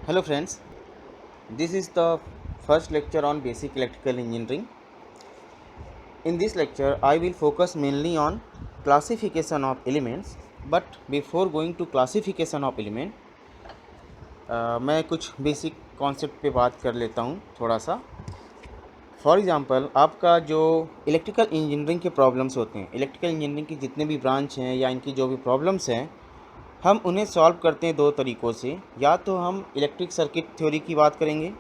Hello friends, this is the first lecture on basic electrical engineering. In this lecture, I will focus mainly on classification of elements. But before going to classification of element, मैं कुछ basic concept पे बात कर लेता हूँ थोड़ा सा. For example, आपका जो इलेक्ट्रिकल इंजीनियरिंग के प्रॉब्लम्स होते हैं, इलेक्ट्रिकल इंजीनियरिंग की जितने भी ब्रांच हैं या इनकी जो भी प्रॉब्लम्स हैं, हम उन्हें सॉल्व करते हैं दो तरीक़ों से. या तो हम इलेक्ट्रिक सर्किट थ्योरी की बात करेंगे,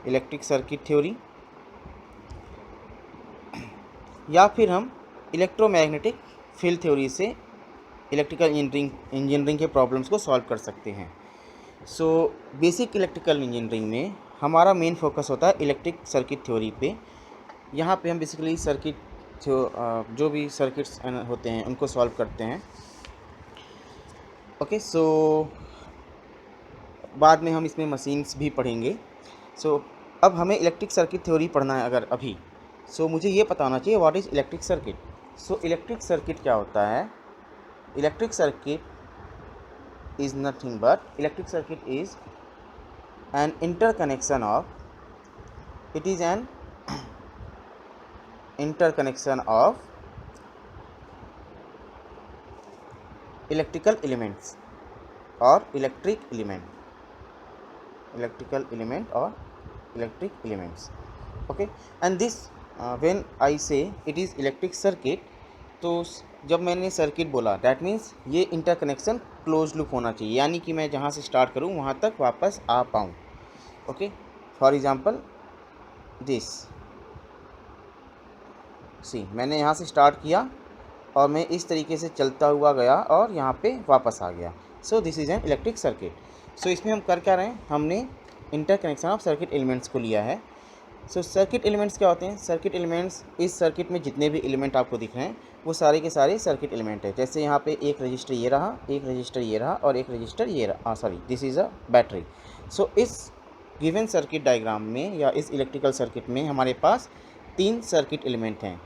इलेक्ट्रिक सर्किट थ्योरी, या फिर हम इलेक्ट्रोमैग्नेटिक फील्ड थ्योरी से इलेक्ट्रिकल इंजीनियरिंग के प्रॉब्लम्स को सॉल्व कर सकते हैं. सो बेसिक इलेक्ट्रिकल इंजीनियरिंग में हमारा मेन फोकस होता है इलेक्ट्रिक सर्किट थ्योरी पे. यहाँ पे हम बेसिकली सर्किट जो भी सर्किट्स होते हैं उनको सॉल्व करते हैं. ओके, सो बाद में हम इसमें मशीन्स भी पढ़ेंगे. सो अब हमें इलेक्ट्रिक सर्किट थ्योरी पढ़ना है अगर अभी, सो मुझे ये पता होना चाहिए what is electric circuit. So electric circuit क्या होता है? Electric circuit is nothing but electric circuit is an interconnection of, it is an interconnection of electrical elements or electric element, electrical element or electric elements. Okay, and this when I say it is electric circuit, तो जब मैंने circuit बोला that means ये interconnection close loop होना चाहिए, यानी कि मैं जहाँ से स्टार्ट करूँ वहाँ तक वापस आ पाऊँ. ओके, फॉर एग्ज़ाम्पल दिस, सी मैंने यहाँ से स्टार्ट किया और मैं इस तरीके से चलता हुआ गया और यहाँ पे वापस आ गया. So this is an electric circuit. सो इसमें हम कर क्या रहे हैं, हमने इंटरकनेक्शन ऑफ सर्किट एलिमेंट्स को लिया है. सो सर्किट एलिमेंट्स क्या होते हैं? सर्किट एलिमेंट्स, इस सर्किट में जितने भी एलिमेंट आपको दिख रहे हैं वो सारे के सारे सर्किट एलिमेंट है. जैसे यहाँ पे एक रजिस्टर ये रहा, एक रजिस्टर ये रहा और एक रजिस्टर ये रहा, sorry this is a battery. So इस गिवन सर्किट डायग्राम में या इस इलेक्ट्रिकल सर्किट में हमारे पास तीन सर्किट एलिमेंट हैं,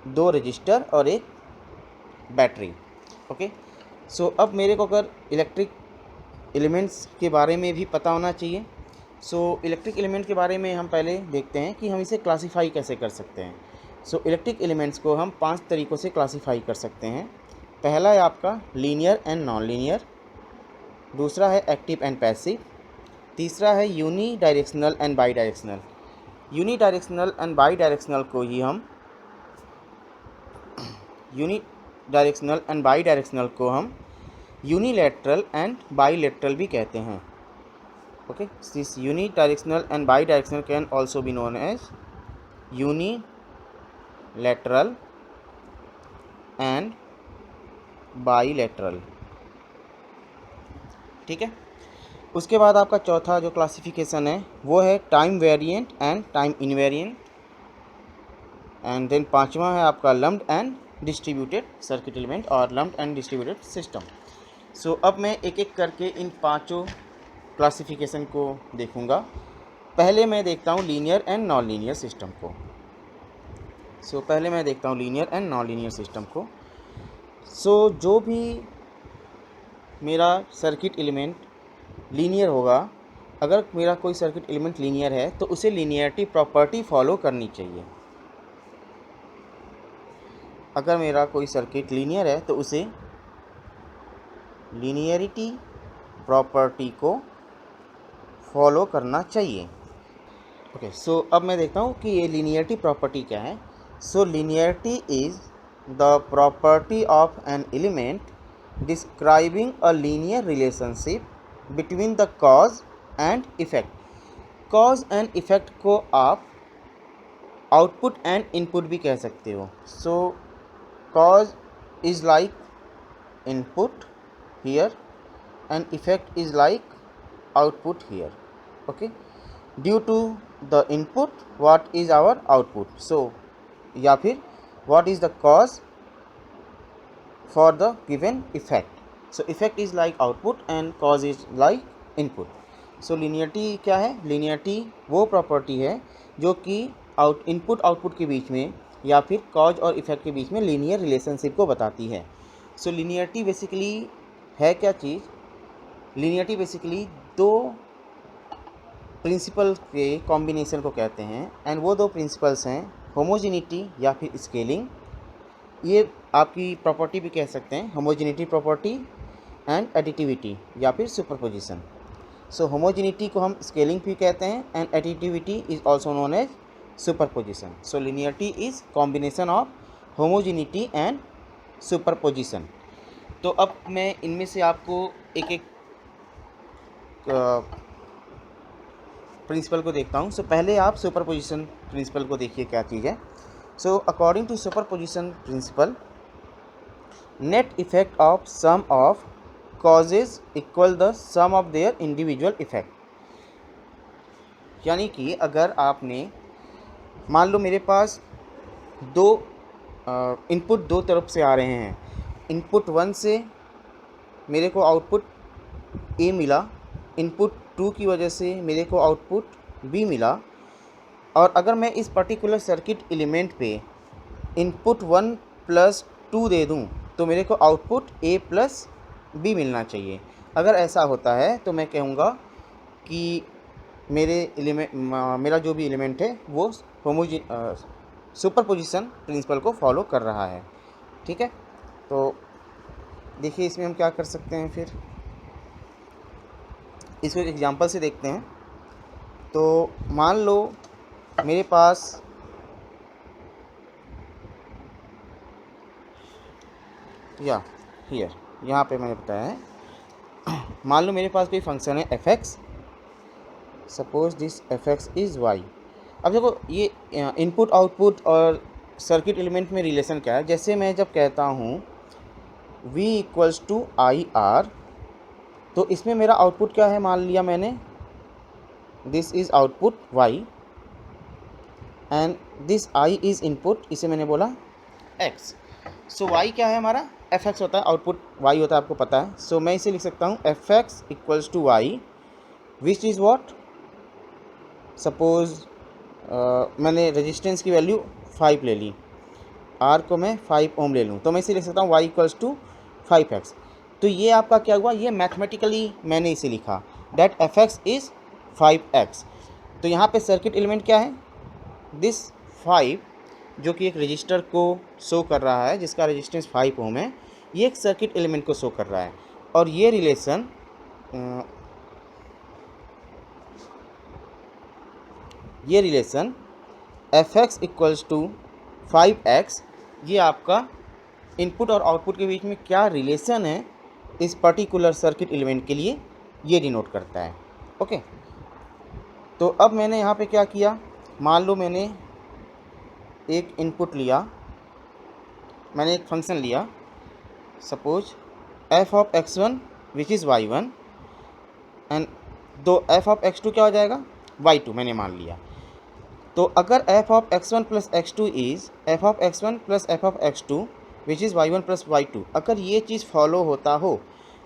दो रजिस्टर और एक बैटरी. ओके, सो अब मेरे को अगर इलेक्ट्रिक एलिमेंट्स के बारे में भी पता होना चाहिए. सो इलेक्ट्रिक एलिमेंट के बारे में हम पहले देखते हैं कि हम इसे क्लासीफाई कैसे कर सकते हैं. सो इलेक्ट्रिक एलिमेंट्स को हम 5 तरीक़ों से क्लासीफाई कर सकते हैं. पहला है आपका लीनियर एंड नॉन लीनियर, दूसरा है एक्टिव एंड पैसिव, तीसरा है unidirectional and bidirectional. Unidirectional and bidirectional को ही हम यूनिलैटरल एंड बाईलैटरल भी कहते हैं. Okay, this unidirectional and bidirectional can also be known as unilateral and bilateral. ठीक है, उसके बाद आपका चौथा जो क्लासिफिकेशन है वो है time variant and time invariant. And then पांचवा है आपका lumped and distributed circuit element और lumped and distributed system. So अब मैं एक एक करके इन पांचों क्लासिफिकेशन को देखूंगा. पहले मैं देखता हूँ linear and non linear system को. पहले मैं देखता हूँ linear and non linear system को. जो भी मेरा सर्किट एलिमेंट लीनियर होगा, अगर मेरा कोई सर्किट एलिमेंट लीनियर है तो उसे लीनियरिटी प्रॉपर्टी फॉलो करनी चाहिए. अगर मेरा कोई सर्किट लीनियर है तो उसे लीनियरिटी प्रॉपर्टी को फॉलो करना चाहिए. ओके, सो अब मैं देखता हूँ कि ये लीनियरिटी प्रॉपर्टी क्या है. So linearity is the property of an element describing a linear relationship between the cause and effect. Cause and effect को आप आउटपुट एंड इनपुट भी कह सकते हो. सो cause is like input here and effect is like output here. Okay, due to the input what is our output. So या फिर what is the cause for the given effect. So effect is like output and cause is like input. So linearity क्या है? linearity वो property है जो कि input output के बीच में या फिर कॉज और इफेक्ट के बीच में लीनियर रिलेशनशिप को बताती है. सो लीनियरिटी बेसिकली है क्या चीज़? लीनियरिटी बेसिकली दो प्रिंसिपल के कॉम्बिनेशन को कहते हैं, एंड वो दो प्रिंसिपल्स हैं होमोजेनिटी या फिर स्केलिंग। ये आपकी प्रॉपर्टी भी कह सकते हैं, होमोजेनिटी प्रॉपर्टी एंड एडिटिविटी या फिर सुपरपोजिशन। सो होमोजेनिटी को हम स्केलिंग भी कहते हैं and additivity is also known as superposition. So linearity is combination of homogeneity and superposition. तो अब मैं इनमें से आपको एक एक प्रिंसिपल को देखता हूँ। सो पहले आप सुपरपोजिशन प्रिंसिपल को देखिए क्या चीज़ है। So according to superposition principle, net effect of sum of causes equal the sum of their individual effect. यानी कि अगर आपने मान लो मेरे पास दो इनपुट दो तरफ से आ रहे हैं, इनपुट 1 से मेरे को आउटपुट ए मिला, इनपुट 2 की वजह से मेरे को आउटपुट बी मिला, और अगर मैं इस पर्टिकुलर सर्किट एलिमेंट पे इनपुट 1 + 2 दे दूं तो मेरे को आउटपुट ए + बी मिलना चाहिए। अगर ऐसा होता है तो मैं कहूँगा कि मेरा जो भी एलिमेंट है वो सुपरपोजिशन प्रिंसिपल को फॉलो कर रहा है। ठीक है, तो देखिए इसमें हम क्या कर सकते हैं, फिर इसको एक एग्जांपल से देखते हैं। तो मान लो मेरे पास यहाँ पे मैंने बताया है, मान लो मेरे पास कोई फंक्शन है fx, suppose this fx is y। अब देखो ये इनपुट आउटपुट और सर्किट एलिमेंट में रिलेशन क्या है। जैसे मैं जब कहता हूँ v = IR, तो इसमें मेरा आउटपुट क्या है, मान लिया मैंने this is output y and this I is input, इसे मैंने बोला x। सो y क्या है हमारा, fx होता है, आउटपुट y होता है, आपको पता है। सो मैं इसे लिख सकता हूँ fx = y which is what, suppose मैंने रेजिस्टेंस की वैल्यू 5 ले ली, R को मैं 5 ओम ले लूँ, तो मैं इसे लिख सकता हूँ y = 5x। तो ये आपका क्या हुआ, ये मैथमेटिकली मैंने इसे लिखा डैट fx इज़ 5x। तो यहाँ पे सर्किट एलिमेंट क्या है, दिस 5 जो कि एक रजिस्टर को शो कर रहा है जिसका रेजिस्टेंस 5 ओम है, ये एक सर्किट एलिमेंट को शो कर रहा है। और ये रिलेशन fx = 5x, ये आपका इनपुट और आउटपुट के बीच में क्या रिलेशन है इस पर्टिकुलर सर्किट एलिमेंट के लिए, ये डिनोट करता है। ओके, तो अब मैंने यहाँ पे क्या किया, मान लो मैंने एक इनपुट लिया, मैंने एक फंक्शन लिया, suppose f(x1) which is y1 and दो f(x2) क्या हो जाएगा, y2 मैंने मान लिया। तो अगर f(x1 + x2) is f(x1 + f(x2) which is y1 + y2, अगर ये चीज़ फॉलो होता हो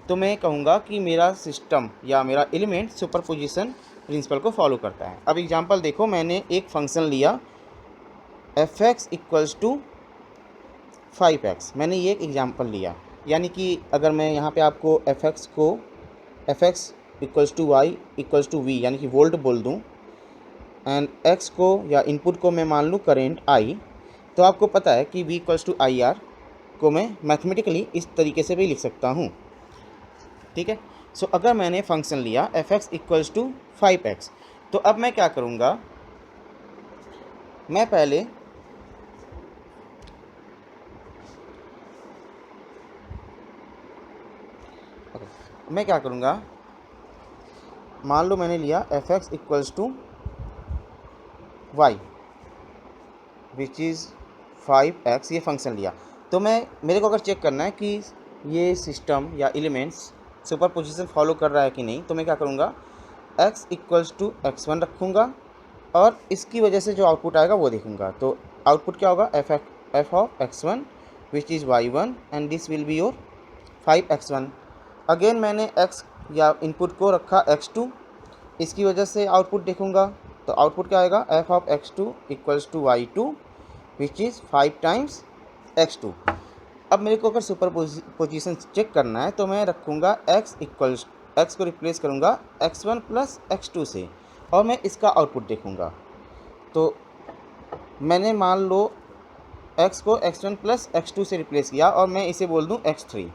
तो मैं कहूँगा कि मेरा सिस्टम या मेरा एलिमेंट सुपरपोजिशन प्रिंसिपल को फॉलो करता है। अब एग्जांपल देखो, मैंने एक फंक्शन लिया fx = 5x, मैंने ये एक एग्जांपल लिया। यानी कि अगर मैं यहाँ पे आपको fx = y = v यानी कि वोल्ट बोल दूँ, एंड x को या इनपुट को मैं मान लूँ करेंट I, तो आपको पता है कि v = IR को मैं मैथमेटिकली इस तरीके से भी लिख सकता हूँ। ठीक है, सो अगर मैंने फंक्शन लिया fx = 5x, तो अब मैं क्या करूँगा, मैं पहले क्या करूँगा, मान लो मैंने लिया fx = y which is 5x, ये फंक्शन लिया। तो मेरे को अगर चेक करना है कि ये सिस्टम या एलिमेंट्स सुपरपोजिशन फॉलो कर रहा है कि नहीं, तो मैं क्या करूँगा, x = x1 रखूँगा और इसकी वजह से जो आउटपुट आएगा वो देखूँगा। तो आउटपुट क्या होगा, f(x1) which is y1 and this will be your 5x1। Again मैंने x या इनपुट को रखा x2, इसकी वजह से आउटपुट देखूँगा, तो आउटपुट क्या आएगा, f(x2) = y2 which is 5 times x2। अब मेरे को अगर सुपरपोजिशन चेक करना है तो मैं रखूँगा x को रिप्लेस करूँगा x1 + x2 से, और मैं इसका आउटपुट देखूँगा। तो मैंने मान लो x को x1 प्लस x2 से रिप्लेस किया और मैं इसे बोल दूँ x3,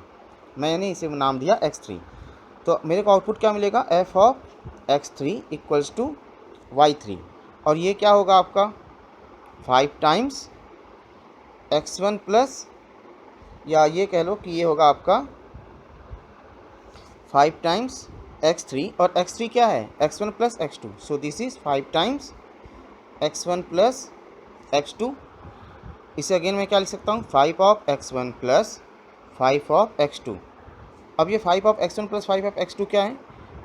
मैंने इसे नाम दिया x3। तो मेरे को आउटपुट क्या मिलेगा, f of x3 equals to y3, और ये क्या होगा आपका 5 टाइम्स x1 प्लस, या ये कह लो कि ये होगा आपका 5 टाइम्स x3, और x3 क्या है x1 plus x2, so this is 5 times x1 plus x2। इसे अगेन मैं क्या लिख सकता हूँ, 5 of x1 plus 5 of x2। अब ये 5 of x1 plus 5 of x2 क्या है,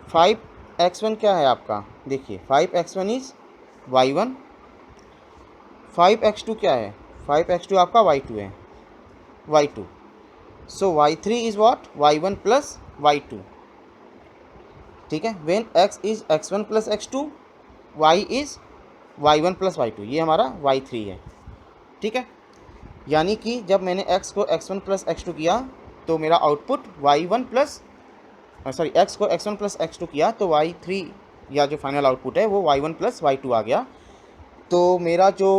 5x1 क्या है आपका, देखिए 5x1 इज़ y1, 5x2 क्या है, 5x2 आपका y2 है, y2। So y3 is what, y1 plus y2। ठीक है, when x is x1 plus x2, y is y1 plus y2, ये हमारा y3 है। ठीक है, यानी कि जब मैंने x को x1 प्लस x2 किया तो मेरा output y1 plus sorry x को x1 प्लस x2 किया तो y3 या जो फाइनल आउटपुट है वो y1 प्लस y2 आ गया। तो मेरा जो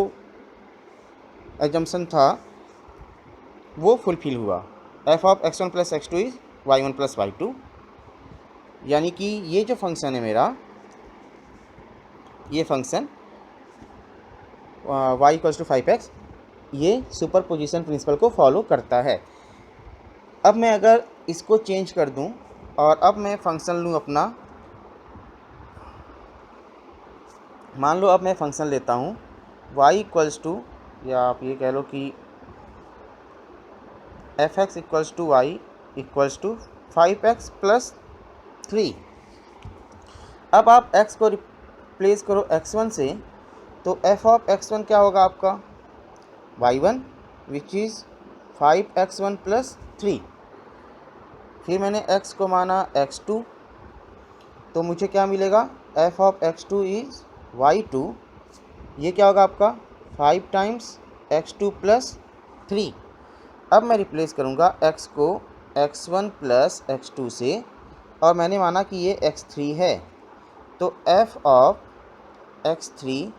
एजम्पशन था वो फुलफिल हुआ, f of x1 plus x2 is y1 plus y2, यानी कि ये जो फंक्शन है मेरा, ये function y equals to 5x, ये सुपर पोजिशन प्रिंसिपल को फॉलो करता है। अब मैं अगर इसको चेंज कर दूं और अब मैं फंक्शन लूं अपना, मान लो अब मैं फंक्शन लेता हूं y इक्वल्स टू, या आप ये कह लो कि f(x) equals to y equals to 5x plus 3। अब आप x को रिप्लेस करो x1 से, तो f ऑफ x1 क्या होगा आपका y1 which is 5x1 plus 3। फिर मैंने x को माना x2, तो मुझे क्या मिलेगा, f of x2 is y2, ये क्या होगा आपका 5 टाइम्स x2 प्लस 3। अब मैं रिप्लेस करूँगा x को x1 प्लस x2 से, और मैंने माना कि ये x3 है, तो f ऑफ x3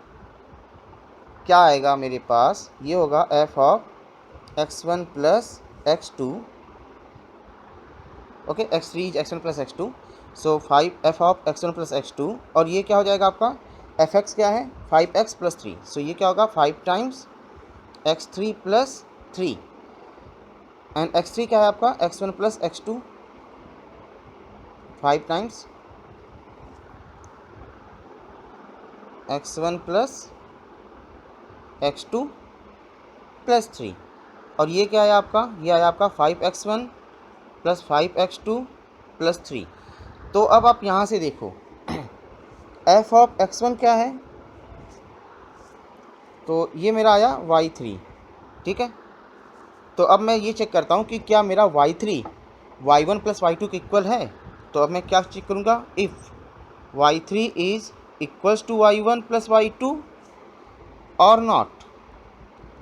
क्या आएगा मेरे पास, ये होगा f of x1 plus x2, okay, x3 is x1 plus x2, so 5 f of x1 plus x2, और ये क्या हो जाएगा आपका fx क्या है 5x प्लस 3, सो ये क्या होगा 5 times x3 plus 3, and x3 क्या है आपका x1 plus x2, 5 times x1 plus x2 plus 3, और ये क्या है आपका, ये है आपका 5x1 प्लस 5x2 प्लस 3। तो अब आप यहाँ से देखो f ऑफ x1 क्या है, तो ये मेरा आया y3। ठीक है, तो अब मैं ये चेक करता हूँ कि क्या मेरा y3 y1 प्लस y2 के इक्वल है। तो अब मैं क्या चेक करूँगा, if y3 is equals to y1 plus y2 और नॉट,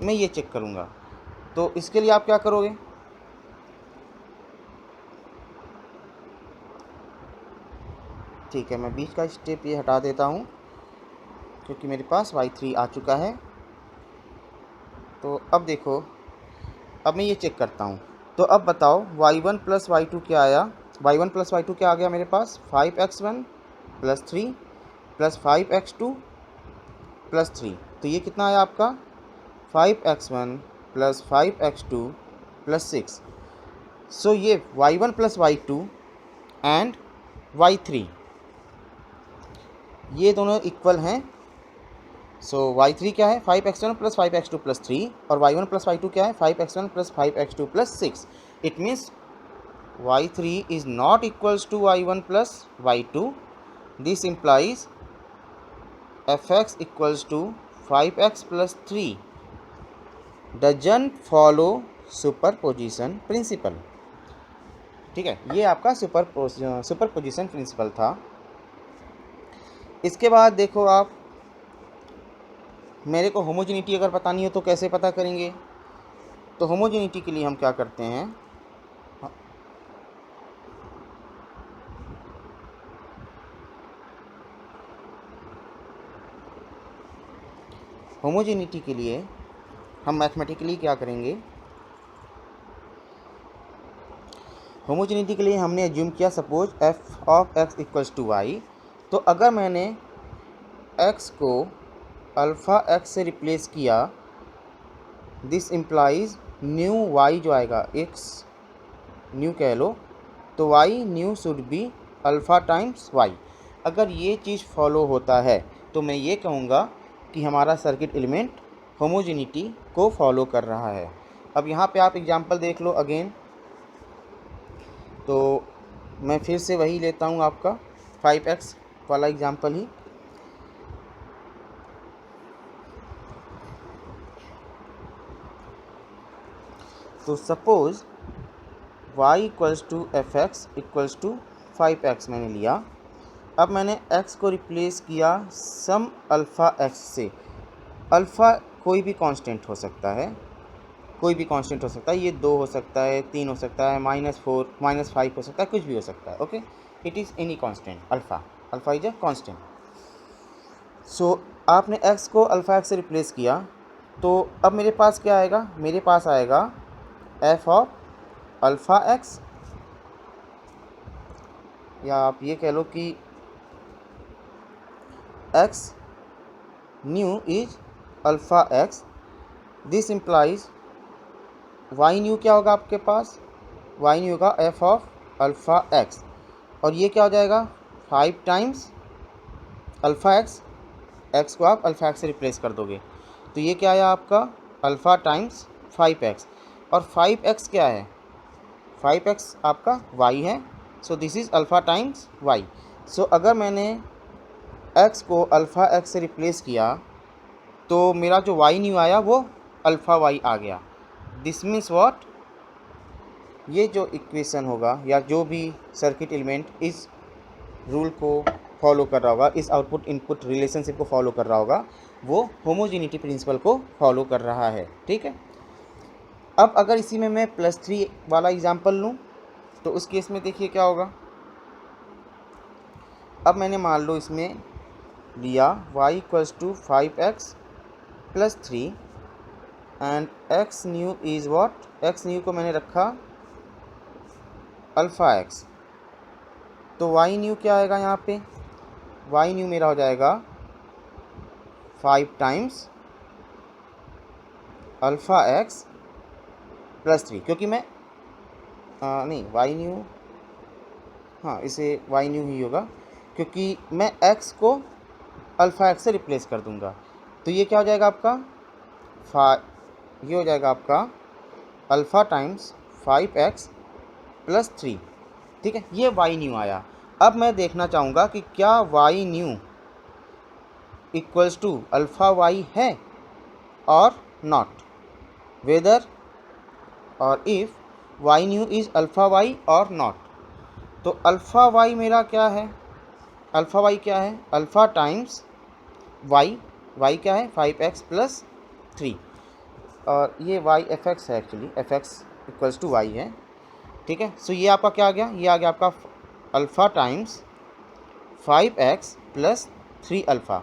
मैं ये चेक करूँगा। तो इसके लिए आप क्या करोगे, ठीक है, मैं बीच का स्टेप ये हटा देता हूँ क्योंकि मेरे पास y3 आ चुका है। तो अब देखो, अब मैं ये चेक करता हूँ, तो अब बताओ y1 प्लस y2 क्या आया, y1 प्लस y2 क्या आ गया मेरे पास 5x1 plus 3 plus 5x2 plus 3, तो ये कितना आया आपका 5x1 प्लस 5x2 प्लस 6। सो ये y1 plus y2 and y3 ये दोनों इक्वल हैं। सो y3 क्या है 5x1 प्लस 5x2 प्लस 3, और y1 प्लस y2 क्या है 5x1 plus 5x2 plus 6। It means y3 is not equals to y1 plus y2. This implies fx equals to 5x plus 3 doesn't follow superposition principle। ठीक है, ये आपका superposition principle था। इसके बाद देखो आप, मेरे को होमोजेनिटी अगर पता नहीं हो तो कैसे पता करेंगे, तो होमोजेनिटी के लिए हम क्या करते हैं, होमोजेनिटी के लिए हम मैथमेटिकली क्या करेंगे, होमोजेनिटी के लिए हमने एज्यूम किया suppose F of X equals to Y. तो अगर मैंने एक्स को अल्फ़ा एक्स से रिप्लेस किया, दिस इम्प्लाइज न्यू वाई जो आएगा, एक्स न्यू कह लो, तो Y new should be alpha times Y. अगर ये चीज़ फॉलो होता है तो मैं ये कहूँगा कि हमारा सर्किट एलिमेंट होमोजेनिटी को फॉलो कर रहा है। अब यहाँ पे आप एग्जांपल देख लो अगेन, तो मैं फिर से वही लेता हूँ आपका 5x वाला एग्जांपल ही। तो suppose y equals to f x equals to 5x मैंने लिया। अब मैंने x को रिप्लेस किया सम अल्फ़ा x से। अल्फ़ा कोई भी कांस्टेंट हो सकता है, कोई भी कांस्टेंट हो सकता है, ये 2 हो सकता है, 3 हो सकता है, -4 -5 हो सकता है, कुछ भी हो सकता है। Okay, it is any constant, alpha is a constant. So आपने x को अल्फ़ा x से रिप्लेस किया, तो अब मेरे पास क्या आएगा, मेरे पास आएगा f ऑफ अल्फ़ा x, या आप ये कह लो कि x new is alpha x। This implies y new क्या होगा आपके पास, y न्यू होगा f ऑफ अल्फ़ा x, और ये क्या हो जाएगा 5 टाइम्स अल्फ़ा x। x को आप अल्फ़ा x से रिप्लेस कर दोगे, तो ये क्या आया आपका अल्फ़ा टाइम्स 5x। और 5x क्या है, 5x आपका y है, सो this is alpha times y। सो अगर मैंने x को अल्फ़ा x से रिप्लेस किया तो मेरा जो y न्यू आया वो अल्फ़ा y आ गया। दिस मीन्स व्हाट, ये जो इक्वेशन होगा या जो भी सर्किट एलिमेंट इस रूल को फॉलो कर रहा होगा, इस आउटपुट इनपुट रिलेशनशिप को फॉलो कर रहा होगा, वो होमोजेनिटी प्रिंसिपल को फॉलो कर रहा है। ठीक है, अब अगर इसी में मैं +3 वाला एग्जांपल लूँ तो उस केस में देखिए क्या होगा। अब मैंने मान लो इसमें लिया y equals to 5x + 3 and x new is what, x new को मैंने रखा अल्फ़ा x। तो y न्यू क्या आएगा यहाँ पे, y न्यू मेरा हो जाएगा 5 टाइम्स अल्फ़ा x + 3, क्योंकि मैं नहीं y न्यू, हाँ इसे y न्यू ही होगा क्योंकि मैं x को अल्फ़ा x से रिप्लेस कर दूंगा। तो ये क्या हो जाएगा आपका ये हो जाएगा आपका अल्फ़ा टाइम्स 5x + 3। ठीक है, ये y न्यू आया। अब मैं देखना चाहूँगा कि क्या y new equals to alpha y है or not, whether or if y new is alpha y or not. तो अल्फ़ा y मेरा क्या है, अल्फ़ा y क्या है, अल्फ़ा टाइम्स y क्या है 5x + 3, और ये y fx है, actually fx equals to y है। ठीक है, सो ये आपका क्या आ गया, ये आ गया आपका अल्फ़ा टाइम्स 5x + 3 अल्फ़ा,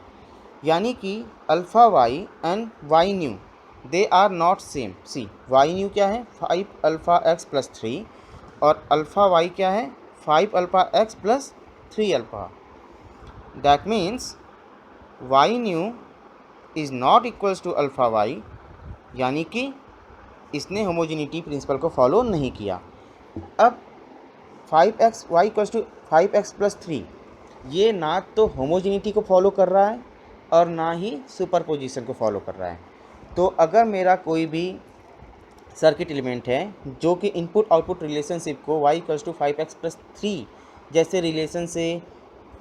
यानी कि alpha y and y new they are not same. See y new क्या है 5 अल्फ़ा x + 3 और अल्फ़ा y क्या है 5 alpha x + 3 alpha. That means y new is not equals to alpha y, यानी कि इसने होमोजेनिटी प्रिंसिपल को follow नहीं किया। अब 5x y equals to 5x + 3 ये ना तो होमोजेनिटी को फॉलो कर रहा है और ना ही सुपरपोजिशन को फॉलो कर रहा है। तो अगर मेरा कोई भी सर्किट एलिमेंट है जो कि इनपुट आउटपुट रिलेशनशिप को y इक्वल्स टू 5x + 3 जैसे रिलेशन से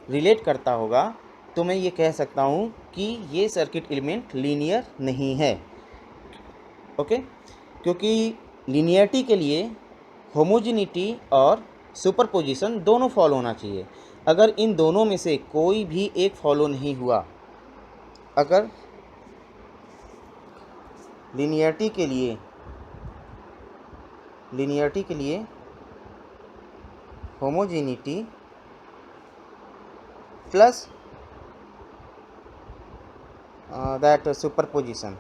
रिलेट करता होगा, तो मैं ये कह सकता हूँ कि ये सर्किट एलिमेंट लीनियर नहीं है। ओके, क्योंकि लीनियरिटी के लिए होमोजेनिटी और सुपरपोजिशन दोनों फॉलो होना चाहिए। अगर इन दोनों में से कोई भी एक फॉलो नहीं हुआ, अगर लीनियरिटी के लिए होमोजेनिटी प्लस दैट सुपरपोजिशन,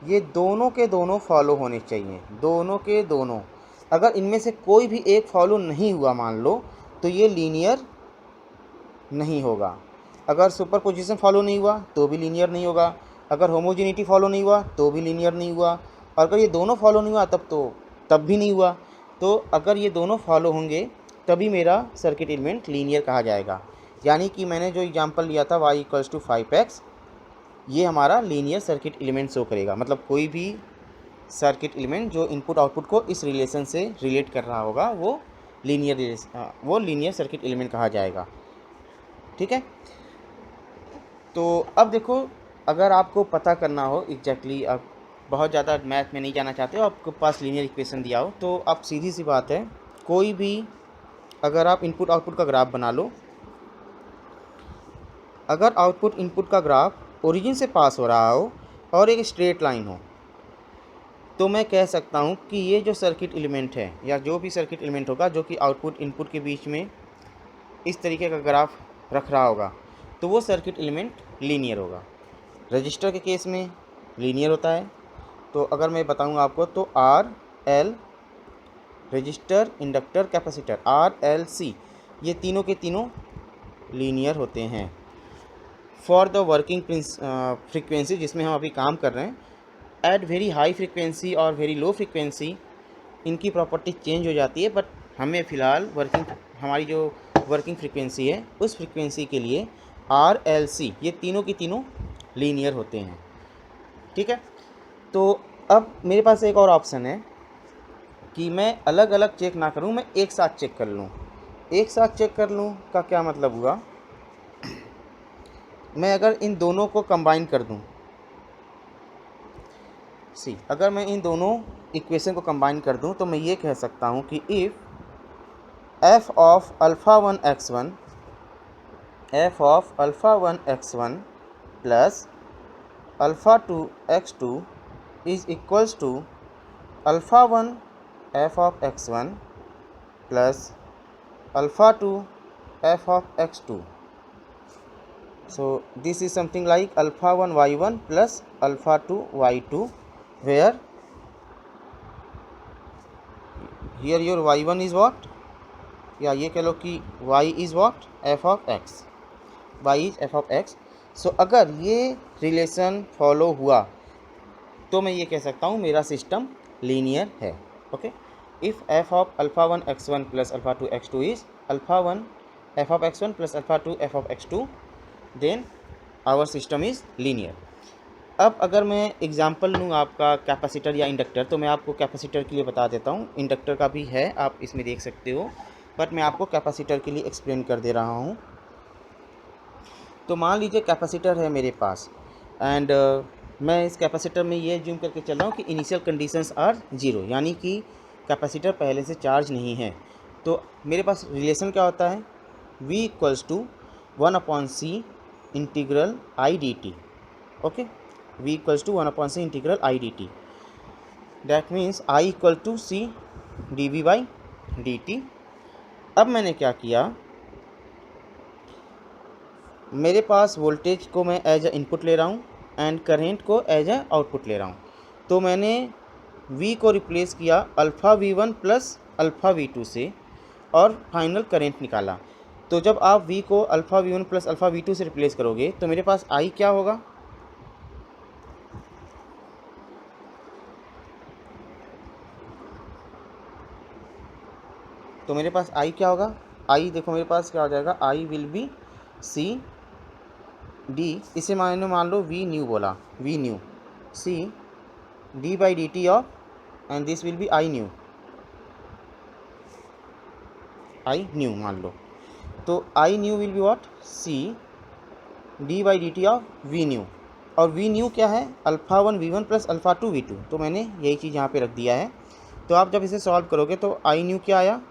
ये दोनों के दोनों फॉलो होने चाहिए, दोनों के दोनों। अगर इनमें से कोई भी एक फॉलो नहीं हुआ मान लो, तो ये लीनियर नहीं होगा। अगर सुपरपोजिशन फॉलो नहीं हुआ तो भी लीनियर नहीं होगा, अगर होमोजेनिटी फॉलो नहीं हुआ तो भी लीनियर नहीं हुआ, और अगर ये दोनों फॉलो नहीं हुआ तब भी नहीं हुआ। तो अगर ये दोनों फॉलो होंगे तभी मेरा सर्किट एलिमेंट लीनियर कहा जाएगा। यानी कि मैंने जो एग्जांपल लिया था y = 5x, ये हमारा लीनियर सर्किट एलिमेंट शो करेगा। मतलब कोई भी सर्किट एलिमेंट जो इनपुट आउटपुट को इस रिलेशन से रिलेट कर रहा होगा वो लीनियर सर्किट एलिमेंट कहा जाएगा। ठीक है। तो अब देखो, अगर आपको पता करना हो एग्जैक्टली, आप बहुत ज़्यादा मैथ में नहीं जाना चाहते हो, आपके पास लीनियर इक्वेशन दिया हो, तो आप सीधी सी बात है, कोई भी अगर आप इनपुट आउटपुट का ग्राफ बना लो, अगर आउटपुट इनपुट का ग्राफ ओरिजिन से पास हो रहा हो और एक स्ट्रेट लाइन हो, तो मैं कह सकता हूँ कि ये जो सर्किट एलिमेंट है या जो भी सर्किट एलिमेंट होगा जो कि आउटपुट इनपुट के बीच में इस तरीके का ग्राफ रख रहा होगा, तो वो सर्किट एलिमेंट लीनियर होगा। रजिस्टर के केस में लीनियर होता है। तो अगर मैं बताऊँ आपको, तो R L, register, inductor, capacitor, RLC, ये तीनों के तीनों लीनियर होते हैं। फॉर द वर्किंग फ्रीक्वेंसी जिसमें हम अभी काम कर रहे हैं, एट वेरी हाई फ्रीक्वेंसी और वेरी लो फ्रीक्वेंसी इनकी प्रॉपर्टी चेंज हो जाती है, बट हमें फ़िलहाल हमारी जो वर्किंग फ्रीक्वेंसी है उस फ्रीक्वेंसी के लिए RLC ये तीनों की तीनों लीनियर होते हैं। ठीक है। तो अब मेरे पास एक और ऑप्शन है कि मैं अलग अलग चेक ना करूं, मैं एक साथ चेक कर लूं। एक साथ चेक कर लूं का क्या मतलब हुआ, मैं अगर इन दोनों को कंबाइन कर दूं, अगर मैं इन दोनों इक्वेशन को कंबाइन कर दूं, तो मैं ये कह सकता हूं कि if f of alpha 1 x1 plus alpha 2 x2 is equals to alpha 1 f of x1 plus alpha 2 f of x2. So this is something like alpha 1 y1 plus alpha 2 y2, where here your y1 is what, या ये कह लो कि y is what, f of x, y is f of x. सो अगर ये relation follow हुआ तो मैं ये कह सकता हूँ मेरा सिस्टम लीनियर है। Okay. If f of alpha 1 x1 plus alpha 2 x2 is alpha 1 f of x1 plus alpha 2 f of x2, then our system is linear. अब अगर मैं एग्जांपल लूँ आपका कैपेसिटर या इंडक्टर, तो मैं आपको कैपेसिटर के लिए बता देता हूँ, इंडक्टर का भी है, आप इसमें देख सकते हो, बट मैं आपको कैपेसिटर के लिए एक्सप्लेन कर दे रहा हूँ। तो मान लीजिए कैपेसिटर है मेरे पास, एंड मैं इस कैपेसिटर में ये ज्यूम करके चल रहा हूँ कि इनिशियल कंडीशंस आर 0, यानी कि कैपेसिटर पहले से चार्ज नहीं है। तो मेरे पास रिलेशन क्या होता है, V = 1/c integral I dt। Okay, V = 1/c integral I dt, that means I = c dV/dt। अब मैंने क्या किया, मेरे पास वोल्टेज को मैं एज ए इनपुट ले रहा हूँ एंड करेंट को एज ए आउटपुट ले रहा हूँ। तो मैंने V को रिप्लेस किया alpha V1 plus alpha V2 से और फाइनल करेंट निकाला। तो जब आप V को alpha V1 plus alpha V2 से रिप्लेस करोगे तो मेरे पास I क्या होगा, I देखो मेरे पास क्या हो जाएगा, I will be C D, इसे मैंने मान लो V न्यू बोला, V new C d/dt of, and this will be I new मान लो। तो I new will be what, C d/dt of V new, और V न्यू क्या है, alpha 1 V1 plus alpha 2 V2। तो मैंने यही चीज़ यहाँ पे रख दिया है। तो आप जब इसे सॉल्व करोगे तो I न्यू क्या आया,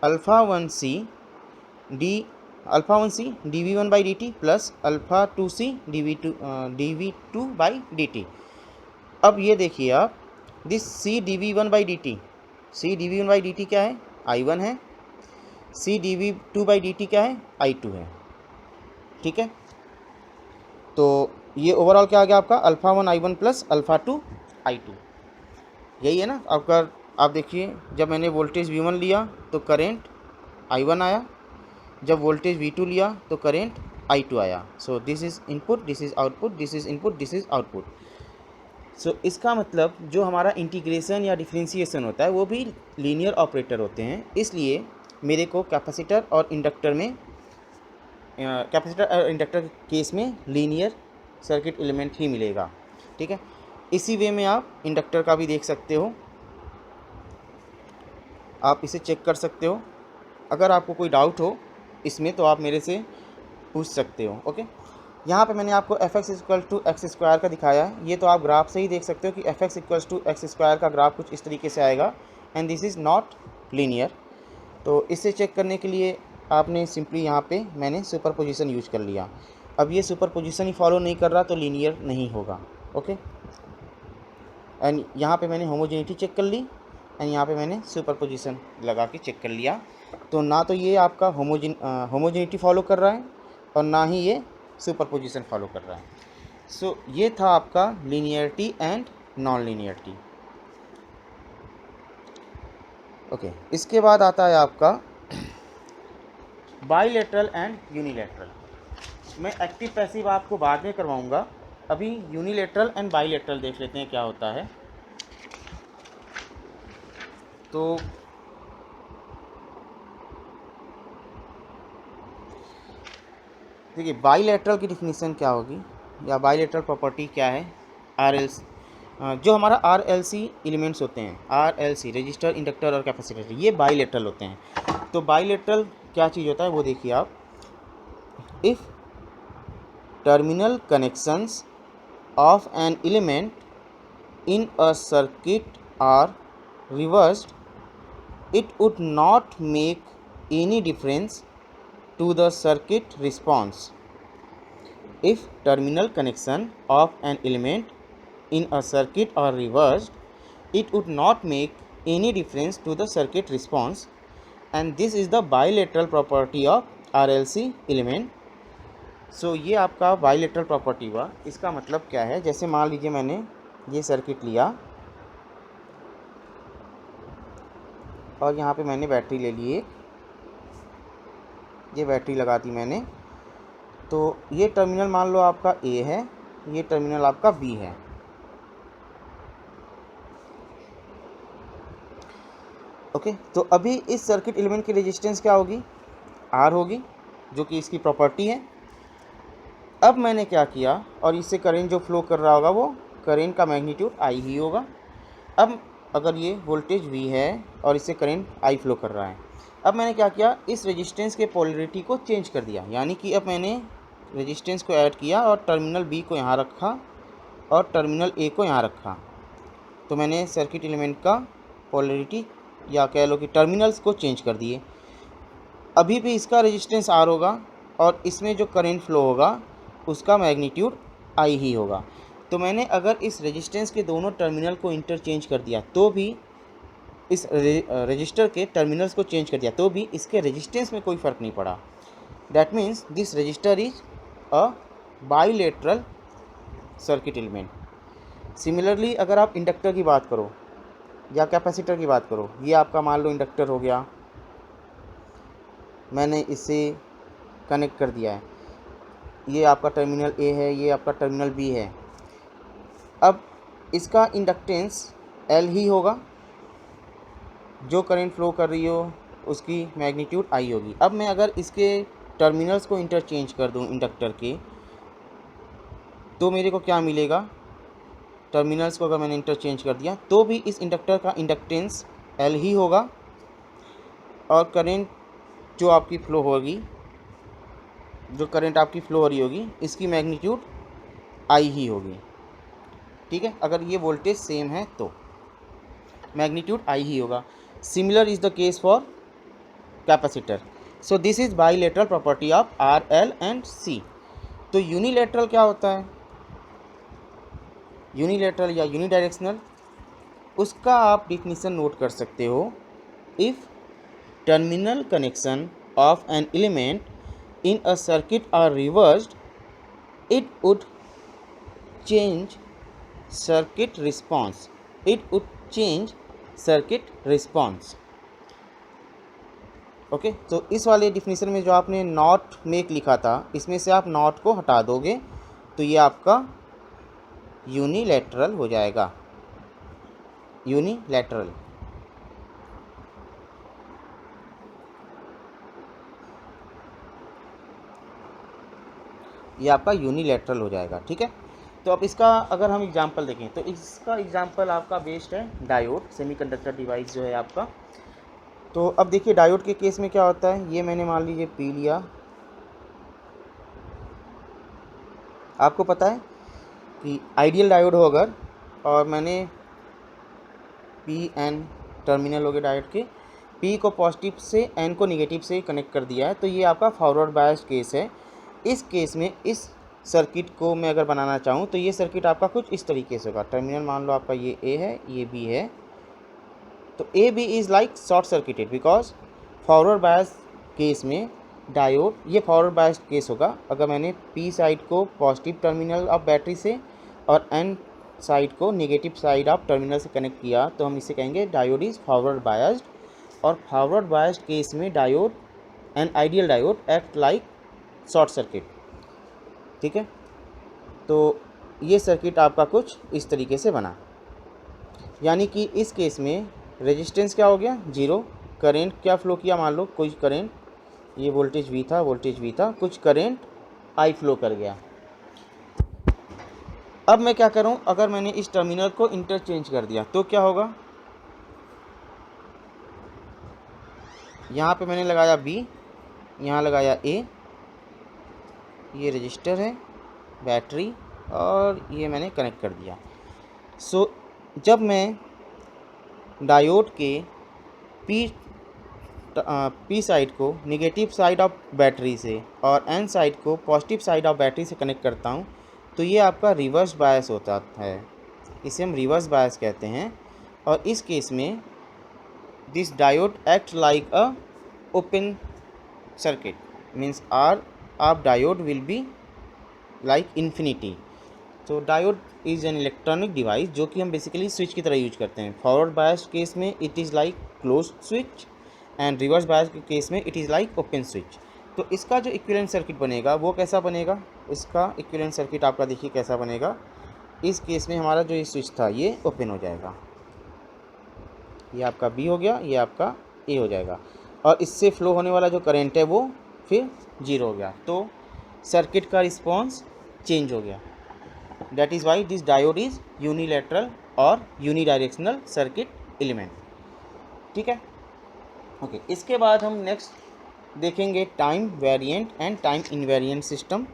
alpha 1C dV1/dt plus alpha 2C dV2/dt। अब ये देखिए आप, दिस C dV1/dt क्या है, I1 है, C dV2/dt क्या है, I2 है। ठीक है। तो ये ओवरऑल क्या आ गया आपका alpha 1 I1 plus alpha 2 I2, यही है ना आपका। आप देखिए जब मैंने वोल्टेज V1 लिया तो करेंट I1 आया, जब वोल्टेज V2 लिया तो करेंट I2 आया। So this is input, this is output, this is input, this is output. So इसका मतलब जो हमारा इंटीग्रेशन या डिफरेंशिएशन होता है वो भी लीनियर ऑपरेटर होते हैं, इसलिए मेरे को कैपेसिटर और इंडक्टर में कैपेसिटर और इंडक्टर के केस में लीनियर सर्किट एलिमेंट ही मिलेगा। ठीक है, इसी वे में आप इंडक्टर का भी देख सकते हो, आप इसे चेक कर सकते हो। अगर आपको कोई डाउट हो इसमें तो आप मेरे से पूछ सकते हो। ओके, यहाँ पे मैंने आपको f x equal to x square का दिखाया है, ये तो आप ग्राफ से ही देख सकते हो कि f x equals to x square का ग्राफ कुछ इस तरीके से आएगा and this is not linear. तो इसे चेक करने के लिए आपने सिंपली यहाँ पे मैंने सुपर पोजिशन यूज कर लिया। अब ये सुपर पोजिशन ही फॉलो नहीं कर रहा तो लीनियर नहीं होगा। ओके, एंड यहाँ पे मैंने होमोजेनिटी चेक कर ली एंड यहाँ पे मैंने सुपर पोजिशन लगा के चेक कर लिया। तो ना तो ये आपका होमोजेनिटी फॉलो कर रहा है और ना ही ये सुपर पोजिशन फॉलो कर रहा है। सो ये था आपका linearity and non linearity. Okay, इसके बाद आता है आपका बाईलेटरल एंड यूनिलेटरल। मैं एक्टिव पैसिव आपको बाद में करवाऊंगा, अभी यूनिलेटरल एंड बाईलेटरल देख लेते हैं क्या होता है। तो देखिए बाईलेटरल की डिफिनीशन क्या होगी या बाईलेटरल प्रॉपर्टी क्या है। RLC, जो हमारा RLC एलिमेंट्स होते हैं, RLC रजिस्टर, इंडक्टर और कैपेसिटर, ये बाईलेटरल होते हैं। तो बाईलेटरल क्या चीज़ होता है वो देखिए आप। If terminal connections of an element in a circuit are reversed, it would not make any difference to the circuit response. If terminal connection of an element in a circuit are reversed, it would not make any difference to the circuit response, and this is the bilateral property of RLC element. सो ये आपका bilateral property हुआ। इसका मतलब क्या है, जैसे मान लीजिए मैंने ये सर्किट लिया और यहाँ पे मैंने बैटरी ले ली एक, ये बैटरी लगा दी मैंने। तो ये टर्मिनल मान लो आपका A है, ये टर्मिनल आपका B है। ओके, तो अभी इस सर्किट एलिमेंट की रेजिस्टेंस क्या होगी, R होगी, जो कि इसकी प्रॉपर्टी है। अब मैंने क्या किया, और इससे करंट जो फ्लो कर रहा होगा वो करंट का मैग्नीट्यूड I ही होगा। अब अगर ये वोल्टेज V है और इससे करंट I फ्लो कर रहा है, अब मैंने क्या किया, इस रेजिस्टेंस के पोलरिटी को चेंज कर दिया, यानी कि अब मैंने रेजिस्टेंस को ऐड किया और टर्मिनल B को यहाँ रखा और टर्मिनल A को यहाँ रखा। तो मैंने सर्किट एलिमेंट का पोलरिटी या कह लो कि टर्मिनल्स को चेंज कर दिए। अभी भी इसका रेजिस्टेंस R होगा और इसमें जो करंट फ्लो होगा उसका मैग्नीट्यूड I ही होगा। तो मैंने अगर इस रेजिस्टेंस के दोनों टर्मिनल को इंटरचेंज कर दिया तो भी, इस रजिस्टर के टर्मिनल्स को चेंज कर दिया तो भी इसके रेजिस्टेंस में कोई फ़र्क नहीं पड़ा। That means this register is a bilateral circuit element. Similarly अगर आप इंडक्टर की बात करो या कैपेसिटर की बात करो, ये आपका मान लो इंडक्टर हो गया, मैंने इसे कनेक्ट कर दिया है, ये आपका टर्मिनल A है, ये आपका टर्मिनल B है। अब इसका इंडक्टेंस L ही होगा, जो करंट फ्लो कर रही हो उसकी मैग्नीट्यूड I होगी। अब मैं अगर इसके टर्मिनल्स को इंटरचेंज कर दूं इंडक्टर के, तो मेरे को क्या मिलेगा, टर्मिनल्स को अगर मैंने इंटरचेंज कर दिया तो भी इस इंडक्टर का इंडक्टेंस L ही होगा और करंट जो आपकी फ्लो होगी, जो करंट आपकी फ्लो हो रही होगी, इसकी मैग्नीट्यूड I ही होगी। ठीक है, अगर ये वोल्टेज सेम है तो मैग्नीट्यूड I ही होगा। Similar is the case for capacitor. So this is bilateral property of RL and C। तो यूनिलेटरल क्या होता है, यूनिलेटरल या यूनिडायरेक्शनल, उसका आप डिफिनीशन नोट कर सकते हो। If terminal connection of an element in a circuit are reversed, it would change circuit response. It would change circuit response. Okay तो इस वाले डिफिनीशन में जो आपने नॉट मेक लिखा था, इसमें से आप नॉट को हटा दोगे तो ये आपका यूनिलैटरल हो जाएगा, यूनिलैटरल। ये आपका यूनिलैटरल हो जाएगा, ठीक है। तो अब इसका अगर हम एग्जांपल देखें तो इसका एग्जांपल आपका बेस्ड है डायोड, सेमीकंडक्टर डिवाइस जो है आपका। तो अब देखिए डायोड के केस में क्या होता है, ये मैंने मान लीजिए पी लिया। आपको पता है कि आइडियल डायोड हो अगर, और मैंने पी एन टर्मिनल हो गए डायोड के, पी को पॉजिटिव से एन को निगेटिव से कनेक्ट कर दिया है, तो ये आपका फॉरवर्ड बायस्ड केस है। इस केस में इस सर्किट को मैं अगर बनाना चाहूँ तो ये सर्किट आपका कुछ इस तरीके से होगा। टर्मिनल मान लो आपका ये ए है, ये बी है, तो A B is like short circuited because forward bias case में डायोड, ये फॉरवर्ड बायस केस होगा। अगर मैंने पी साइड को पॉजिटिव टर्मिनल ऑफ बैटरी से और एन साइड को नेगेटिव साइड ऑफ टर्मिनल से कनेक्ट किया तो हम इसे कहेंगे डायोड इज़ फॉरवर्ड बायस्ड। और फॉरवर्ड बायस्ड केस में diode and ideal diode act like short circuit, ठीक है। तो ये सर्किट आपका कुछ इस तरीके से बना, यानी कि इस केस में रेजिस्टेंस क्या हो गया, जीरो। करंट क्या फ्लो किया, मान लो कोई करंट, ये वोल्टेज वी था, वोल्टेज वी था, कुछ करंट आई फ्लो कर गया। अब मैं क्या करूं, अगर मैंने इस टर्मिनल को इंटरचेंज कर दिया तो क्या होगा, यहाँ पे मैंने लगाया बी, यहाँ लगाया ए, ये रजिस्टर है, बैटरी, और ये मैंने कनेक्ट कर दिया। सो जब मैं डायोड के पी साइड को नेगेटिव साइड ऑफ बैटरी से और एन साइड को पॉजिटिव साइड ऑफ बैटरी से कनेक्ट करता हूँ तो ये आपका रिवर्स बायस होता है, इसे हम रिवर्स बायस कहते हैं। और इस केस में this diode act like a open circuit, means R off diode will be like infinity. तो diode is an electronic device जो कि हम बेसिकली स्विच की तरह यूज करते हैं। फॉरवर्ड बायस केस में it is like close switch and reverse bias के केस में it is like open switch. तो इसका जो इक्विवेलेंट सर्किट बनेगा वो कैसा बनेगा, इसका इक्विवेलेंट सर्किट आपका देखिए कैसा बनेगा। इस केस में हमारा जो ये स्विच था ये ओपन हो जाएगा, ये आपका बी हो गया, ये आपका ए हो जाएगा, और इससे फ्लो होने वाला जो करंट है वो फिर जीरो हो गया। तो सर्किट का रिस्पॉन्स चेंज हो गया। That is why this diode is unilateral और यूनिडायरेक्शनल सर्किट एलिमेंट, ठीक है। ओके इसके बाद हम नेक्स्ट देखेंगे time variant and time invariant system.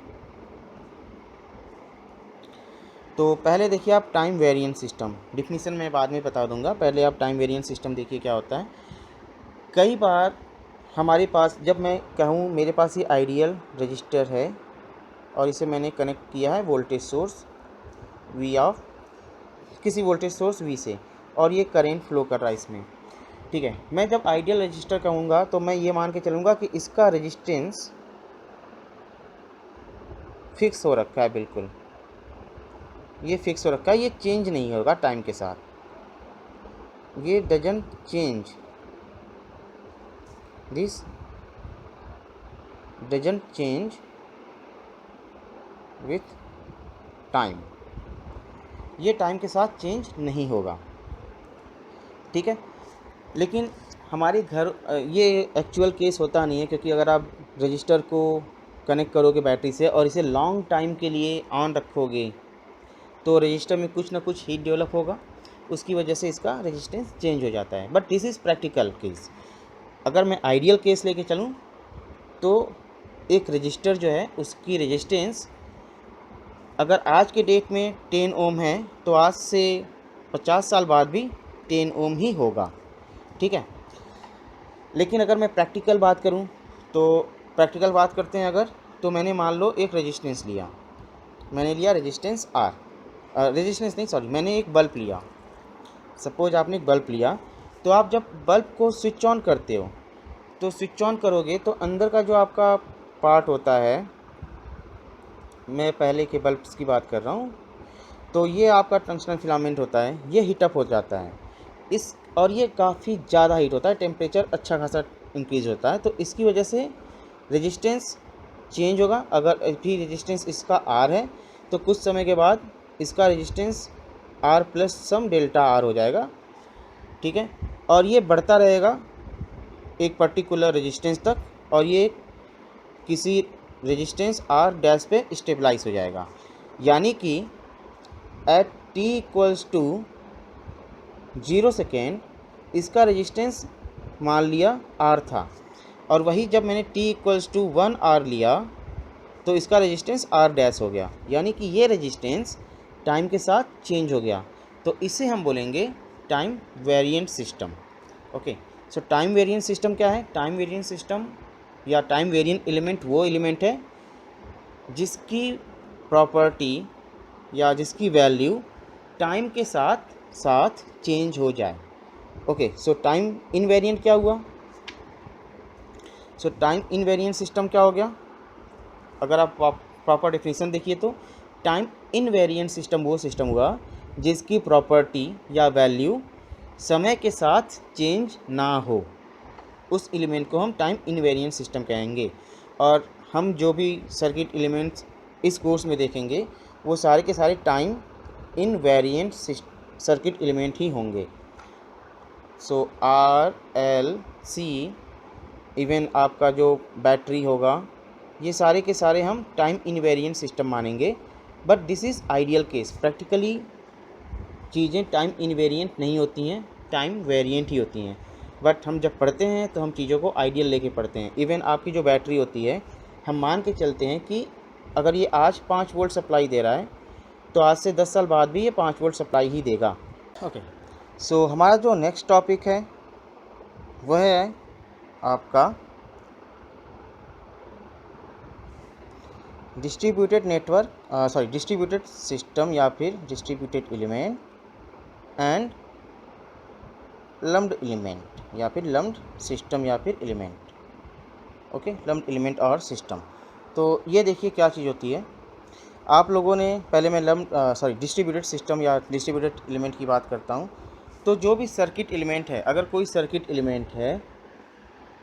तो पहले देखिए आप टाइम वेरिएंट सिस्टम, डिफिनीशन मैं बाद में बता दूंगा, पहले आप टाइम वेरिएंट सिस्टम देखिए क्या होता है। कई बार हमारे पास, जब मैं कहूँ मेरे पास ये आइडियल रजिस्टर है और इसे मैंने कनेक्ट किया है वोल्टेज सोर्स वी ऑफ किसी वोल्टेज सोर्स वी से, और ये करंट फ्लो कर रहा है इसमें, ठीक है। मैं जब आइडियल रजिस्टर कहूँगा तो मैं ये मान के चलूँगा कि इसका रेजिस्टेंस फिक्स हो रखा है, बिल्कुल ये फिक्स हो रखा है, ये चेंज नहीं होगा टाइम के साथ, ये doesn't change, this doesn't change with time, ये टाइम के साथ चेंज नहीं होगा, ठीक है। लेकिन हमारे घर ये एक्चुअल केस होता नहीं है, क्योंकि अगर आप रजिस्टर को कनेक्ट करोगे बैटरी से और इसे लॉन्ग टाइम के लिए ऑन रखोगे तो रजिस्टर में कुछ ना कुछ हीट डेवलप होगा, उसकी वजह से इसका रेजिस्टेंस चेंज हो जाता है। But this is practical case. अगर मैं आइडियल केस लेके चलूँ तो एक रजिस्टर जो है उसकी रेजिस्टेंस अगर आज के डेट में 10 ओम है तो आज से 50 साल बाद भी 10 ओम ही होगा, ठीक है। लेकिन अगर मैं प्रैक्टिकल बात करूं तो प्रैक्टिकल बात करते हैं अगर, तो मैंने मान लो एक रेजिस्टेंस लिया, मैंने लिया रेजिस्टेंस आर, रेजिस्टेंस नहीं सॉरी, मैंने एक बल्ब लिया। सपोज आपने एक बल्ब लिया, तो आप जब बल्ब को स्विच ऑन करते हो तो स्विच ऑन करोगे तो अंदर का जो आपका पार्ट होता है, मैं पहले के बल्ब्स की बात कर रहा हूँ, तो ये आपका टंक्शनल फिलामेंट होता है, ये हीटअप हो जाता है इस, और ये काफ़ी ज़्यादा हीट होता है, टेम्परेचर अच्छा खासा इंक्रीज़ होता है, तो इसकी वजह से रेजिस्टेंस चेंज होगा। अगर भी रेजिस्टेंस इसका आर है तो कुछ समय के बाद इसका रेजिस्टेंस आर प्लस सम डेल्टा आर हो जाएगा, ठीक है। और ये बढ़ता रहेगा एक पर्टिकुलर रेजिस्टेंस तक, और ये किसी रेजिस्टेंस आर डैश पे स्टेबलाइज हो जाएगा। यानी कि at t equals to 0 second इसका रेजिस्टेंस मान लिया आर था, और वही जब मैंने t इक्वल्स टू 1 आर लिया तो इसका रेजिस्टेंस आर डैश हो गया, यानी कि ये रेजिस्टेंस टाइम के साथ चेंज हो गया। तो इसे हम बोलेंगे टाइम वेरिएंट सिस्टम। ओके, सो टाइम वेरिएंट सिस्टम क्या है? टाइम वेरिएंट सिस्टम या टाइम वेरिएंट एलिमेंट वो एलिमेंट है जिसकी प्रॉपर्टी या जिसकी वैल्यू टाइम के साथ साथ चेंज हो जाए। ओके, सो टाइम इनवेरिएंट क्या हुआ? सो टाइम इनवेरिएंट सिस्टम क्या हो गया? अगर आप प्रॉपर डेफिनेशन देखिए तो टाइम इनवेरिएंट सिस्टम वो सिस्टम हुआ जिसकी प्रॉपर्टी या वैल्यू समय के साथ चेंज ना हो, उस एलिमेंट को हम टाइम इनवेरिएंट सिस्टम कहेंगे। और हम जो भी सर्किट एलिमेंट्स इस कोर्स में देखेंगे वो सारे के सारे टाइम इनवेरिएंट सर्किट एलिमेंट ही होंगे। सो आर एल सी, इवन आपका जो बैटरी होगा, ये सारे के सारे हम टाइम इनवेरिएंट सिस्टम मानेंगे। But this is ideal case, practically चीज़ें टाइम इनवेरिएंट नहीं होती हैं, टाइम वेरिएंट ही होती हैं। बट हम जब पढ़ते हैं तो हम चीज़ों को आइडियल लेके पढ़ते हैं। इवन आपकी जो बैटरी होती है, हम मान के चलते हैं कि अगर ये आज 5 वोल्ट सप्लाई दे रहा है तो आज से 10 साल बाद भी ये 5 वोल्ट सप्लाई ही देगा। ओके, सो हमारा जो नेक्स्ट टॉपिक है वह है आपका डिस्ट्रीब्यूटेड नेटवर्क, डिस्ट्रीब्यूटेड सिस्टम या फिर distributed element and lumped element या फिर लम्प्ड सिस्टम या फिर एलिमेंट। ओके, लम्प्ड एलिमेंट और सिस्टम। तो ये देखिए क्या चीज़ होती है। आप लोगों ने पहले मैं डिस्ट्रीब्यूटेड सिस्टम या डिस्ट्रीब्यूटेड एलिमेंट की बात करता हूँ। तो जो भी सर्किट एलिमेंट है, अगर कोई सर्किट एलिमेंट है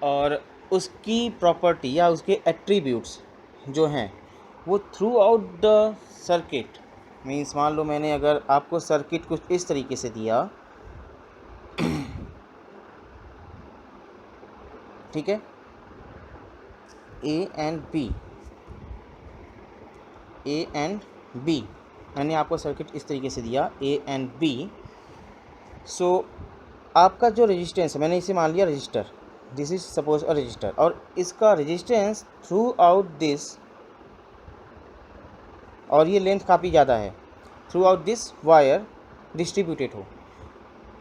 और उसकी प्रॉपर्टी या उसके एट्रीब्यूट्स जो हैं वो through out the circuit, means मान लो मैंने अगर आपको सर्किट कुछ इस तरीके से दिया, ठीक है, ए एंड बी, मैंने आपको सर्किट इस तरीके से दिया ए एंड बी। सो आपका जो रेजिस्टेंस है, मैंने इसे मान लिया register, this is suppose a resistor, और इसका रेजिस्टेंस थ्रू आउट दिस, और ये लेंथ काफ़ी ज़्यादा है, through out this wire distributed हो,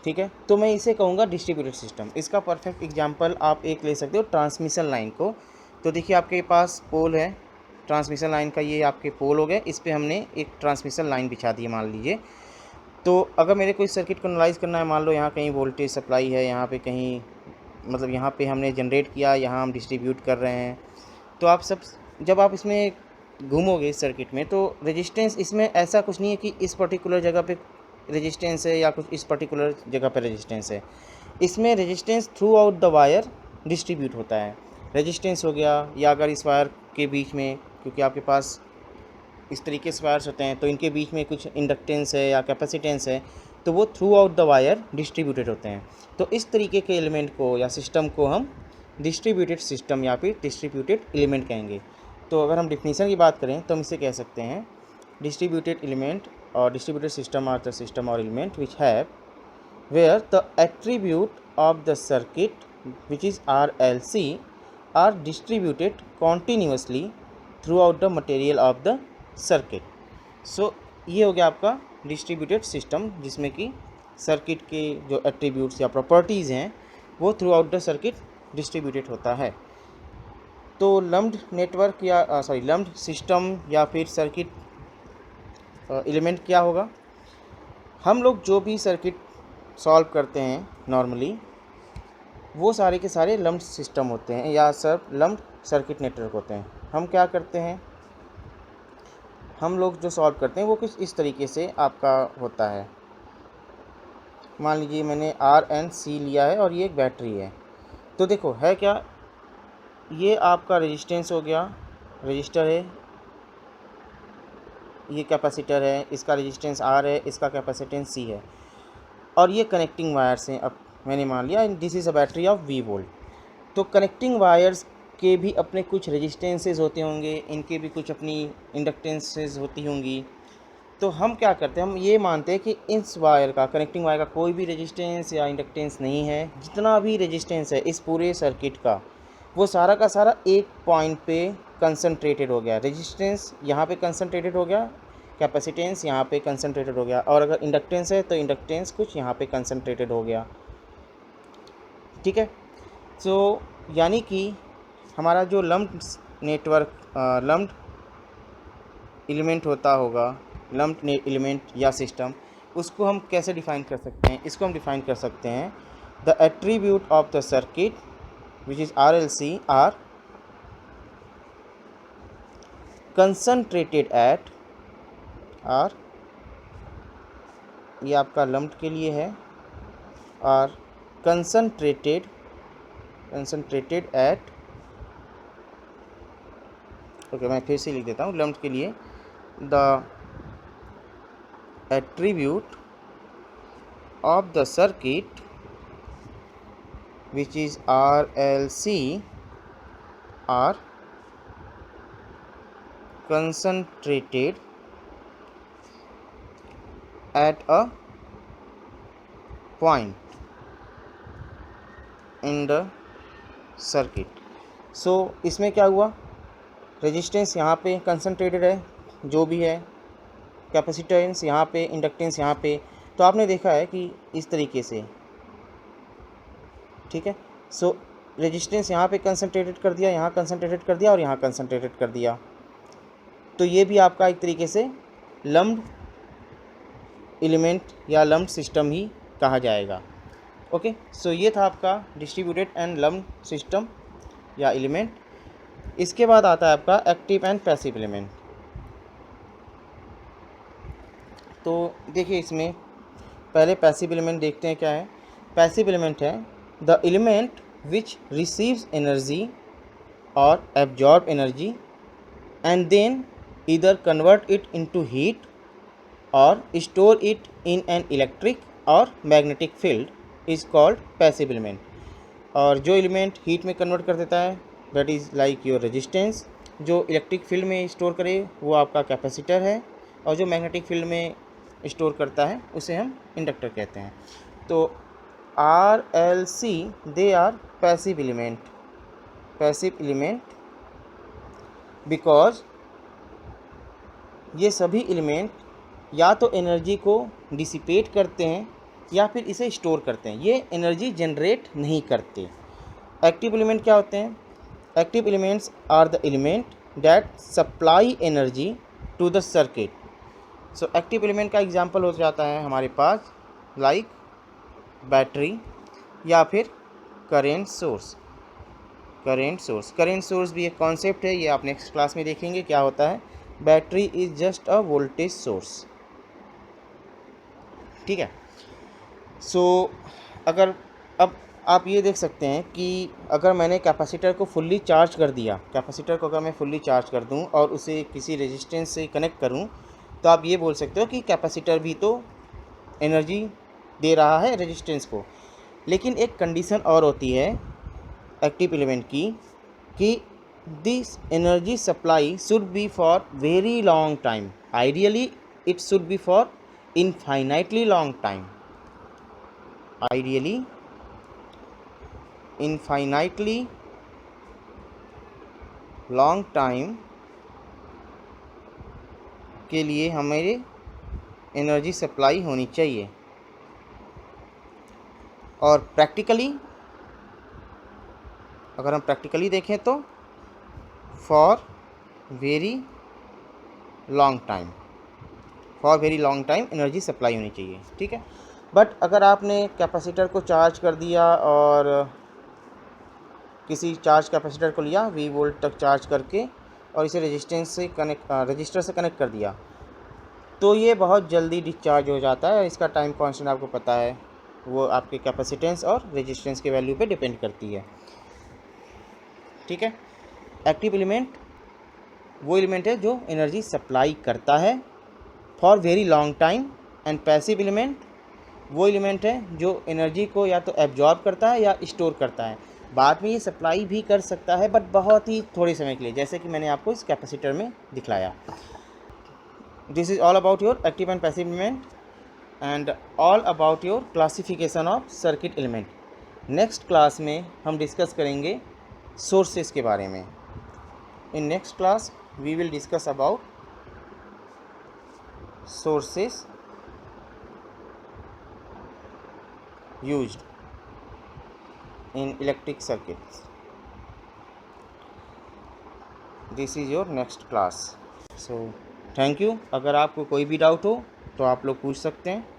ठीक है, तो मैं इसे कहूँगा डिस्ट्रीब्यूटेड सिस्टम। इसका परफेक्ट एग्जांपल आप एक ले सकते हो ट्रांसमिशन लाइन को। तो देखिए आपके पास पोल है, ट्रांसमिशन लाइन का ये आपके पोल हो गए, इस पे हमने एक ट्रांसमिशन लाइन बिछा दी है मान लीजिए। तो अगर मेरे कोई सर्किट को एनालाइज करना है, मान लो यहाँ कहीं वोल्टेज सप्लाई है, यहाँ पे कहीं मतलब यहाँ पे हमने जनरेट किया, यहाँ हम डिस्ट्रीब्यूट कर रहे हैं। तो आप सब जब आप इसमें घूमोगे इस सर्किट में, तो रेजिस्टेंस इसमें ऐसा कुछ नहीं है कि इस पर्टिकुलर जगह पे रेजिस्टेंस है या कुछ इस पर्टिकुलर जगह पे रेजिस्टेंस है। इसमें resistance through out the wire distribute होता है। रेजिस्टेंस हो गया, या अगर इस वायर के बीच में, क्योंकि आपके पास इस तरीके से वायर्स होते हैं तो इनके बीच में कुछ इंडक्टेंस है या कैपेसिटेंस है, तो वो through out the wire distributed होते हैं। तो इस तरीके के एलिमेंट को या सिस्टम को हम डिस्ट्रीब्यूटेड सिस्टम या फिर डिस्ट्रीब्यूटेड एलिमेंट कहेंगे। तो अगर हम डिफिनीशन की बात करें तो हम इसे कह सकते हैं डिस्ट्रीब्यूटेड एलिमेंट और distributed system are the system और element which have where the attribute of the circuit which is RLC are distributed continuously throughout the material of the circuit. So ये हो गया आपका डिस्ट्रीब्यूटेड सिस्टम, जिसमें कि circuit के जो एट्रीब्यूट्स या प्रॉपर्टीज़ हैं वो through out the circuit distributed होता है। तो लम्प्ड नेटवर्क या लम्प्ड सिस्टम या फिर सर्किट एलिमेंट क्या होगा? हम लोग जो भी सर्किट सॉल्व करते हैं नॉर्मली, वो सारे के सारे लम्प्ड सिस्टम होते हैं या सब लम्प्ड सर्किट नेटवर्क होते हैं। हम क्या करते हैं, हम लोग जो सॉल्व करते हैं वो कुछ इस तरीके से आपका होता है। मान लीजिए मैंने आर एन सी लिया है और ये एक बैटरी है। तो देखो है क्या, ये आपका रेजिस्टेंस हो गया, रजिस्टर है, ये कैपेसिटर है, इसका रेजिस्टेंस आर है, इसका कैपेसिटेंस सी है, और ये कनेक्टिंग वायर्स हैं। अब मैंने मान लिया this is a battery of V volt. तो कनेक्टिंग वायर्स के भी अपने कुछ रेजिस्टेंसेस होते होंगे, इनके भी कुछ अपनी इंडक्टेंसेस होती होंगी। तो हम क्या करते हैं, हम ये मानते हैं कि इस वायर का, कनेक्टिंग वायर का कोई भी रेजिस्टेंस या इंडक्टेंस नहीं है। जितना भी रेजिस्टेंस है इस पूरे सर्किट का, वो सारा का सारा एक पॉइंट पे कंसंट्रेटेड हो गया। रेजिस्टेंस यहाँ पे कंसंट्रेटेड हो गया, कैपेसिटेंस यहाँ पे कंसंट्रेटेड हो गया, और अगर इंडक्टेंस है तो इंडक्टेंस कुछ यहाँ पे कंसंट्रेटेड हो गया। ठीक है। तो यानी कि हमारा जो लम्प्ड नेटवर्क, लम्प्ड एलिमेंट होता होगा, लम्प्ड एलिमेंट या सिस्टम, उसको हम कैसे डिफाइन कर सकते हैं? इसको हम डिफाइन कर सकते हैं, the attribute of the circuit which is R L C are concentrated at, और ये आपका लम्प्ड के लिए है, और कंसंट्रेटेड एट, ओके मैं फिर से लिख देता हूँ लम्प्ड के लिए, the attribute of the circuit which is RLC are concentrated at a point in the circuit। so इसमें क्या हुआ, रेजिस्टेंस यहाँ पे कंसंट्रेटेड है जो भी है, कैपेसिटेंस यहाँ पे, इंडक्टेंस यहाँ पे। तो आपने देखा है कि इस तरीके से, ठीक है। सो रेजिस्टेंस यहाँ पे कंसंट्रेटेड कर दिया, यहाँ कंसंट्रेटेड कर दिया, और यहाँ कंसंट्रेटेड कर दिया। तो ये भी आपका एक तरीके से लम्प्ड एलिमेंट या लम्प्ड सिस्टम ही कहा जाएगा। ओके, सो ये था आपका डिस्ट्रीब्यूटेड एंड लम्प्ड सिस्टम या एलिमेंट। इसके बाद आता है आपका एक्टिव एंड पैसिव एलिमेंट। तो देखिए इसमें पहले पैसिव एलिमेंट देखते हैं क्या है। पैसिव एलिमेंट है the element which receives energy और absorb energy and then either convert it into heat और store it in an electric और magnetic field is called passive element. और जो एलिमेंट हीट में कन्वर्ट कर देता है that is like your resistance, जो इलेक्ट्रिक फील्ड में स्टोर करे वो आपका कैपेसिटर है, और जो मैग्नेटिक फील्ड में स्टोर करता है उसे हम इंडक्टर कहते हैं। तो R L C they are passive element because ये सभी एलिमेंट या तो एनर्जी को डिसिपेट करते हैं या फिर इसे स्टोर करते हैं, ये एनर्जी जनरेट नहीं करते। एक्टिव एलिमेंट क्या होते हैं? Active elements are the element that supply energy to the circuit. So active element का एग्जांपल हो जाता है हमारे पास लाइक बैटरी या फिर करेंट सोर्स। करेंट सोर्स भी एक कॉन्सेप्ट है, ये आप नेक्स्ट क्लास में देखेंगे क्या होता है। Battery is just a voltage source, ठीक है। सो अगर अब आप ये देख सकते हैं कि अगर मैंने कैपेसिटर को फुल्ली चार्ज कर दिया, कैपेसिटर को अगर मैं फुल्ली चार्ज कर दूं और उसे किसी रेजिस्टेंस से कनेक्ट करूं, तो आप ये बोल सकते हो कि कैपेसिटर भी तो एनर्जी दे रहा है रेजिस्टेंस को। लेकिन एक कंडीशन और होती है एक्टिव एलिमेंट की कि this energy supply should be for very long time, ideally it should be for infinitely long time, ideally infinitely long time के लिए हमारे एनर्जी सप्लाई होनी चाहिए। और प्रैक्टिकली अगर हम प्रैक्टिकली देखें तो for very long time energy supply होनी चाहिए, ठीक है। बट अगर आपने कैपेसिटर को चार्ज कर दिया और किसी चार्ज कैपेसिटर को लिया V वोल्ट तक चार्ज करके, और इसे रजिस्टर से कनेक्ट कर दिया तो ये बहुत जल्दी डिस्चार्ज हो जाता है। इसका टाइम कांस्टेंट आपको पता है, वो आपके कैपेसिटेंस और रेजिस्टेंस के वैल्यू पे डिपेंड करती है। ठीक है। एक्टिव एलिमेंट वो एलिमेंट है जो एनर्जी सप्लाई करता है for very long time, and passive element वो एलिमेंट है जो एनर्जी को या तो एब्जॉर्ब करता है या स्टोर करता है। बाद में ये सप्लाई भी कर सकता है बट बहुत ही थोड़े समय के लिए, जैसे कि मैंने आपको इस कैपेसिटर में दिखलाया। This is all about your active and passive element and all about your classification of circuit element. Next class में हम डिस्कस करेंगे सोर्सेस के बारे में। In next class we will discuss about sources used in electric circuits. This is your next class. So thank you. अगर आपको कोई भी डाउट हो तो आप लोग पूछ सकते हैं।